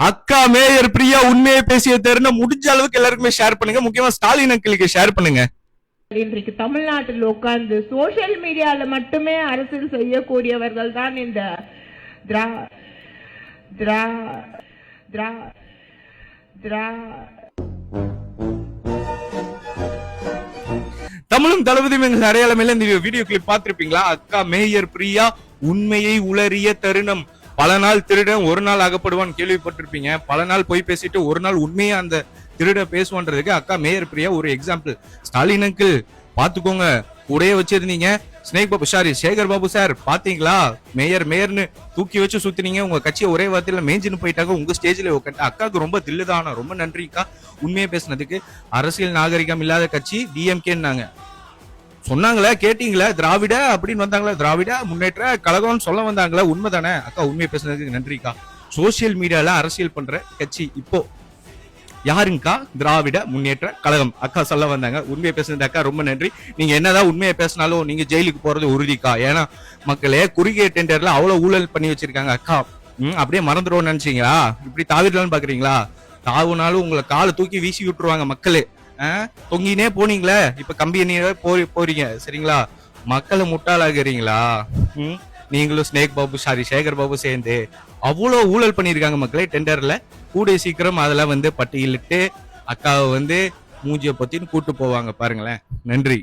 அக்கா மேயர் பிரியா உண்மையை பேசிய தருணம் முடிஞ்ச அளவுக்கு எல்லாருக்குமே ஷேர் பண்ணுங்க. முக்கியமா ஸ்டாலின் அங்கிளுக்கு ஷேர் பண்ணுங்க. இன்றைக்கு தமிழ்நாட்டில் உட்கார்ந்து சோசியல் மீடியால மட்டுமே அரசியல் செய்யக்கூடியவர்கள் தான் இந்த திரா திரா திரா திரா தமிழும் தளபதியும் எங்க அடையாளமையில இந்த வீடியோ கிளிப் பார்த்திருப்பீங்களா? அக்கா மேயர் பிரியா உண்மையை உளறிய தருணம். பல நாள் திருடன் ஒரு நாள் அகப்படுவான் கேள்விப்பட்டிருப்பீங்க. பல நாள் போய் பேசிட்டு ஒரு நாள் உண்மையா அந்த திருட பேசுவான்றதுக்கு அக்கா மேயர் பிரியா ஒரு எக்ஸாம்பிள். ஸ்டாலின் அங்கிள் பாத்துக்கோங்க, கூடயே வச்சிருந்தீங்க. Snake Babu sorry Sekar Babu sir பாத்தீங்களா? மேயர் மேயர்னு தூக்கி வச்சு சுத்தினீங்க. உங்க கட்சியை ஒரே வார்த்தையில மேஞ்சின்னு போயிட்டாங்க. உங்க ஸ்டேஜ்ல உட்காந்து அக்காவுக்கு ரொம்ப தில்லுதானா, ரொம்ப நன்றிக்கா உண்மையை பேசினதுக்கு. அரசியல் நாகரிகம் இல்லாத கட்சி டிஎம்கேன்னாங்க சொன்னாங்களே, கேட்டீங்களா? திராவிட அப்படின்னு வந்தாங்களா? திராவிட முன்னேற்ற கழகம்னு சொல்ல வந்தாங்களா? உண்மைதானே? அக்கா உண்மையை பேசுனதுக்கு நன்றிக்கா. சோசியல் மீடியால அரசியல் பண்ற கட்சி இப்போ யாருங்கக்கா? திராவிட முன்னேற்ற கழகம். அக்கா சொல்ல வந்தாங்க. உண்மையை பேசுனது அக்கா ரொம்ப நன்றி. நீங்க என்னதான் உண்மையை பேசினாலும் நீங்க ஜெயிலுக்கு போறது உறுதிக்கா. ஏன்னா மக்களே குறுகிய டெண்டர்ல அவ்வளவு ஊழல் பண்ணி வச்சிருக்காங்க அக்கா. அப்படியே மறந்துடுவோம்னு நினைச்சீங்களா? இப்படி தாவிடலான்னு பாக்குறீங்களா? தாவுனாலும் உங்களை காலை தூக்கி வீசி விட்டுருவாங்க மக்களே. தொங்கினே போனீங்களே, இப்ப கம்பி எண்ணியே போறீங்க சரிங்களா? மக்களை முட்டாளாகிறீங்களா? நீங்களும் ஸ்னேக் பாபு சாரி சேகர் பாபு சேர்ந்து அவ்வளவு ஊழல் பண்ணிருக்காங்க மக்களே டெண்டர்ல. கூடிய சீக்கிரம் அதெல்லாம் பட்டியலிட்டு அக்காவை மூஞ்சிய பத்தின்னு கூட்டு போவாங்க பாருங்களேன். நன்றி.